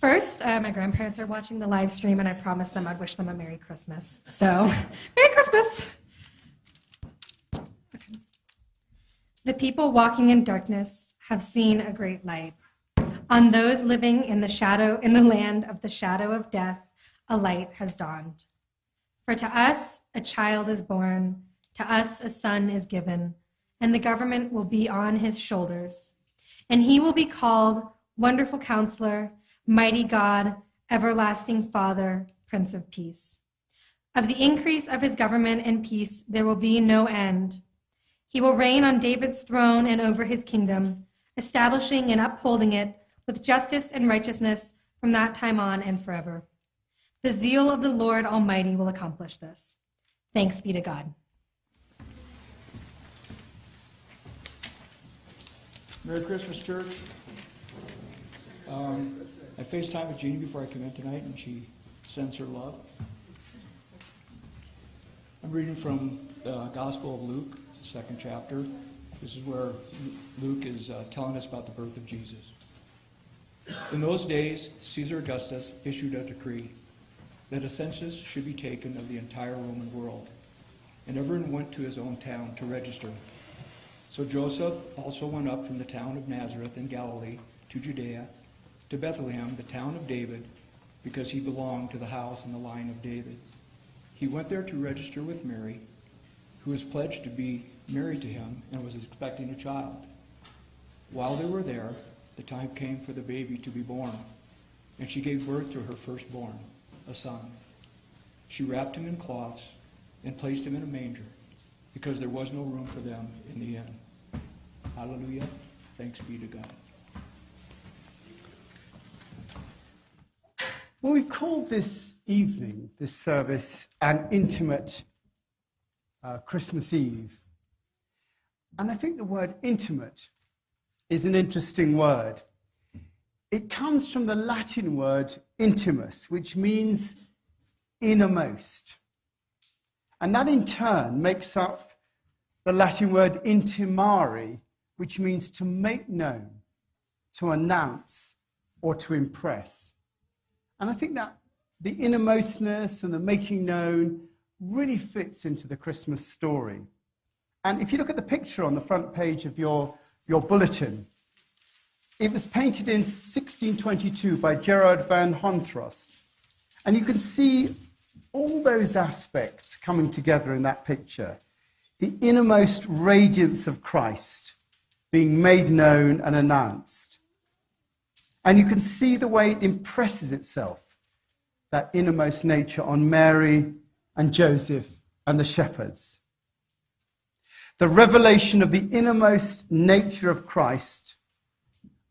First, my grandparents are watching the live stream, and I promised them I'd wish them a Merry Christmas. So, Merry Christmas! Okay. The people walking in darkness have seen a great light. On those living in the land of the shadow of death, a light has dawned. For to us a child is born, to us a son is given, and the government will be on his shoulders. And he will be called Wonderful Counselor, Mighty God, Everlasting Father, Prince of Peace. Of the increase of his government and peace there will be no end. He will reign on David's throne and over his kingdom, establishing and upholding it with justice and righteousness from that time on and forever. The zeal of the Lord Almighty will accomplish this. Thanks be to God. Merry Christmas, church. I FaceTimed with Jeannie before I come in tonight, and she sends her love. I'm reading from the Gospel of Luke, the 2nd chapter. This is where Luke is telling us about the birth of Jesus. In those days, Caesar Augustus issued a decree that a census should be taken of the entire Roman world, and everyone went to his own town to register. So Joseph also went up from the town of Nazareth in Galilee to Judea, to Bethlehem, the town of David, because he belonged to the house and the line of David. He went there to register with Mary, who was pledged to be married to him and was expecting a child. While they were there, the time came for the baby to be born, and she gave birth to her firstborn, a son. She wrapped him in cloths and placed him in a manger, because there was no room for them in the inn. Hallelujah. Thanks be to God. Well, we've called this evening, this service, an intimate Christmas Eve. And I think the word intimate is an interesting word. It comes from the Latin word intimus, which means innermost. And that in turn makes up the Latin word intimare, which means to make known, to announce, or to impress. And I think that the innermostness and the making known really fits into the Christmas story. And if you look at the picture on the front page of your bulletin, it was painted in 1622 by Gerard van Honthorst. And you can see all those aspects coming together in that picture. The innermost radiance of Christ being made known and announced. And you can see the way it impresses itself, that innermost nature, on Mary and Joseph and the shepherds. The revelation of the innermost nature of Christ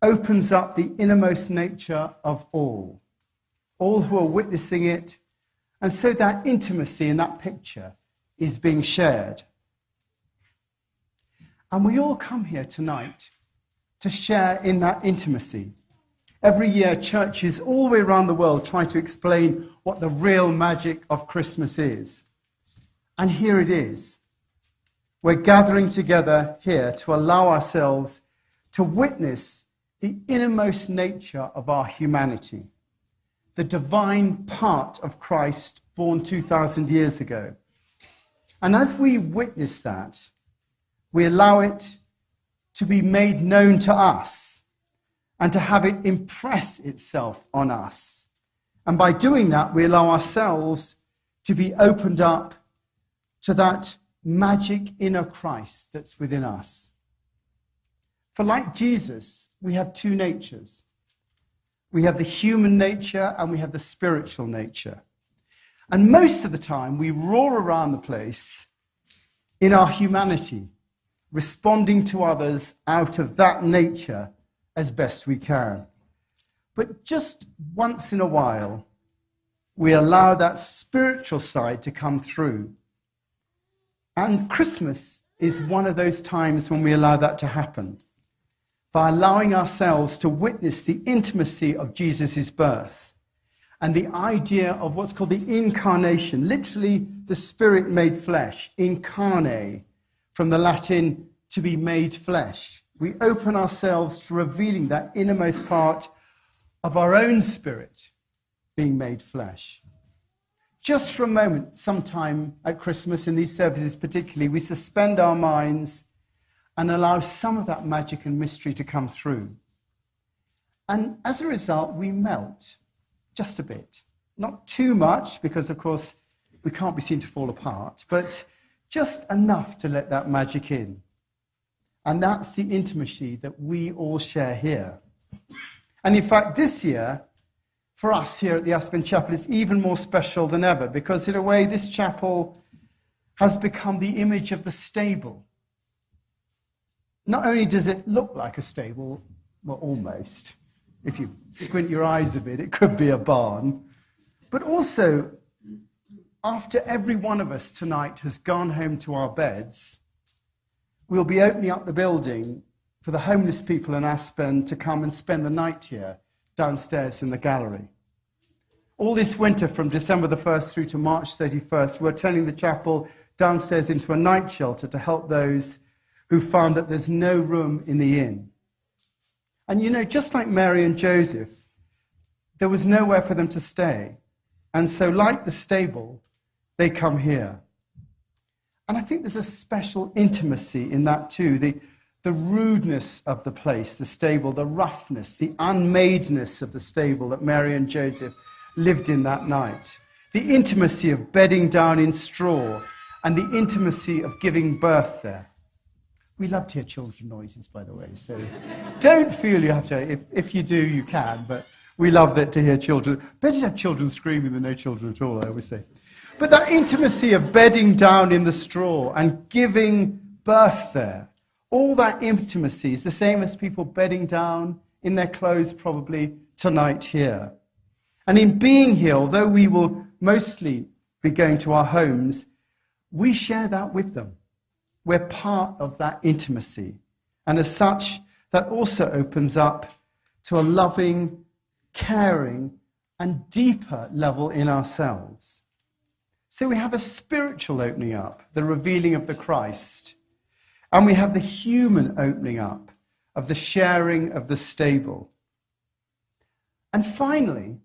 opens up the innermost nature of all who are witnessing it, and so that intimacy in that picture is being shared. And we all come here tonight to share in that intimacy. Every year, churches all the way around the world try to explain what the real magic of Christmas is. And here it is. We're gathering together here to allow ourselves to witness the innermost nature of our humanity, the divine part of Christ born 2,000 years ago. And as we witness that, we allow it to be made known to us and to have it impress itself on us. And by doing that, we allow ourselves to be opened up to that magic inner Christ that's within us. For like Jesus, we have two natures. We have the human nature and we have the spiritual nature. And most of the time, we roar around the place in our humanity, responding to others out of that nature as best we can. But just once in a while, we allow that spiritual side to come through. And Christmas is one of those times when we allow that to happen, by allowing ourselves to witness the intimacy of Jesus' birth and the idea of what's called the incarnation, literally the Spirit made flesh, incarne, from the Latin to be made flesh. We open ourselves to revealing that innermost part of our own spirit being made flesh. Just for a moment, sometime at Christmas, in these services particularly, we suspend our minds and allow some of that magic and mystery to come through. And as a result, we melt just a bit. Not too much, because, of course, we can't be seen to fall apart, but just enough to let that magic in. And that's the intimacy that we all share here. And in fact, this year, for us here at the Aspen Chapel, it's even more special than ever, because in a way, this chapel has become the image of the stable. Not only does it look like a stable, well, almost. If you squint your eyes a bit, it could be a barn. But also, after every one of us tonight has gone home to our beds, we'll be opening up the building for the homeless people in Aspen to come and spend the night here, downstairs in the gallery. All this winter, from December the 1st through to March 31st, we're turning the chapel downstairs into a night shelter to help those who found that there's no room in the inn. And you know, just like Mary and Joseph, there was nowhere for them to stay. And so, like the stable, they come here. And I think there's a special intimacy in that too. The rudeness of the place, the stable, the roughness, the unmadeness of the stable that Mary and Joseph lived in that night. The intimacy of bedding down in straw and the intimacy of giving birth there. We love to hear children noises, by the way, so don't feel you have to. If you do, you can, but we love that to hear children. Better to have children screaming than no children at all, I always say. But that intimacy of bedding down in the straw and giving birth there, all that intimacy is the same as people bedding down in their clothes probably tonight here. And in being here, although we will mostly be going to our homes, we share that with them. We're part of that intimacy. And as such, that also opens up to a loving, caring, and deeper level in ourselves. So we have a spiritual opening up, the revealing of the Christ. And we have the human opening up of the sharing of the stable. And finally,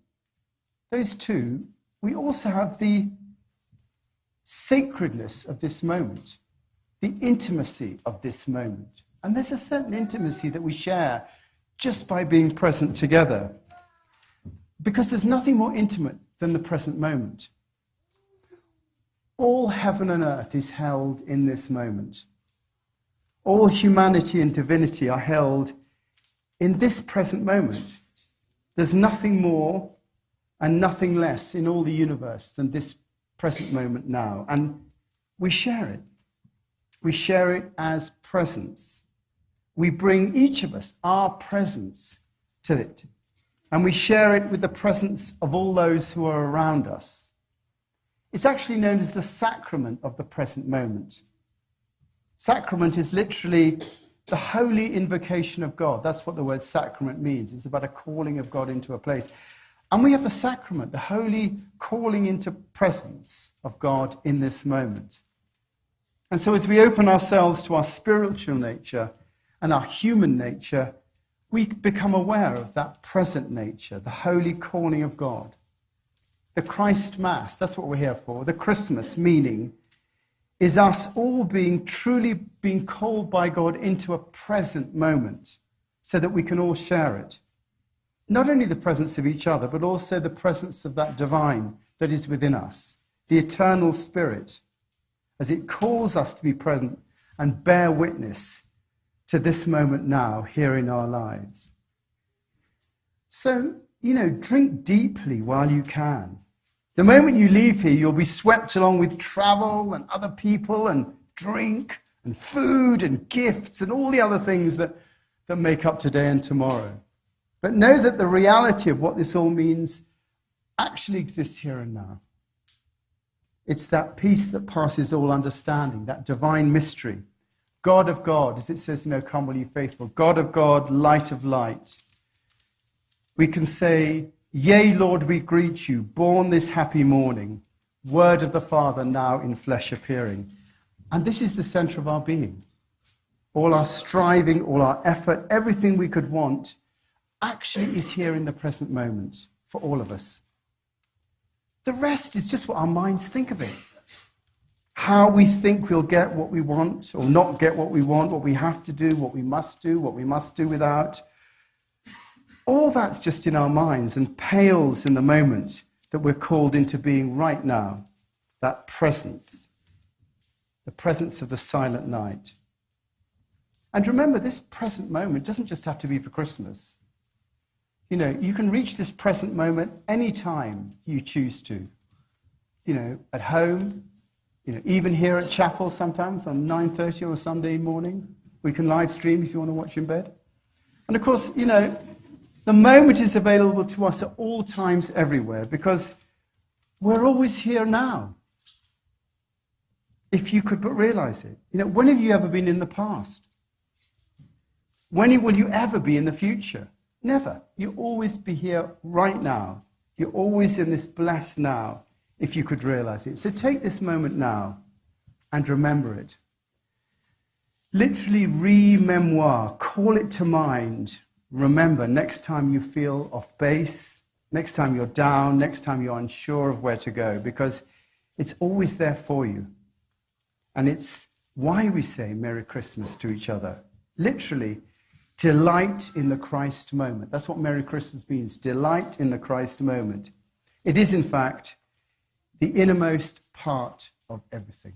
those two, we also have the sacredness of this moment, the intimacy of this moment. And there's a certain intimacy that we share just by being present together. Because there's nothing more intimate than the present moment. All heaven and earth is held in this moment. All humanity and divinity are held in this present moment. There's nothing more and nothing less in all the universe than this present moment now. And we share it. We share it as presence. We bring each of us our presence to it. And we share it with the presence of all those who are around us. It's actually known as the sacrament of the present moment. Sacrament is literally the holy invocation of God. That's what the word sacrament means. It's about a calling of God into a place. And we have the sacrament, the holy calling into presence of God in this moment. And so as we open ourselves to our spiritual nature and our human nature, we become aware of that present nature, the holy calling of God. The Christ Mass, that's what we're here for. The Christmas meaning is us all truly being called by God into a present moment so that we can all share it. Not only the presence of each other, but also the presence of that divine that is within us, the eternal Spirit, as it calls us to be present and bear witness to this moment now here in our lives. So, drink deeply while you can. The moment you leave here, you'll be swept along with travel and other people and drink and food and gifts and all the other things that make up today and tomorrow. But know that the reality of what this all means actually exists here and now. It's that peace that passes all understanding, that divine mystery. God of God, as it says, come all ye faithful. God of God, light of light. We can say, yea, Lord, we greet you, born this happy morning, word of the Father now in flesh appearing. And this is the center of our being. All our striving, all our effort, everything we could want, actually is here in the present moment for all of us. The rest is just what our minds think of it. How we think we'll get what we want or not get what we want, what we have to do, what we must do without. All that's just in our minds and pales in the moment that we're called into being right now. That presence. The presence of the silent night. And remember, this present moment doesn't just have to be for Christmas. You know, you can reach this present moment anytime you choose to. You know, at home, you know, even here at chapel sometimes on 9:30 on a Sunday morning. We can live stream if you want to watch in bed. And of course, you know, the moment is available to us at all times everywhere because we're always here now. If you could but realize it. You know, when have you ever been in the past? When will you ever be in the future? Never. You'll always be here right now. You're always in this blessed now, if you could realize it. So take this moment now and remember it. Literally re-memoir, call it to mind. Remember, next time you feel off base, next time you're down, next time you're unsure of where to go, because it's always there for you. And it's why we say Merry Christmas to each other. Literally, delight in the Christ moment. That's what Merry Christmas means, delight in the Christ moment. It is, in fact, the innermost part of everything.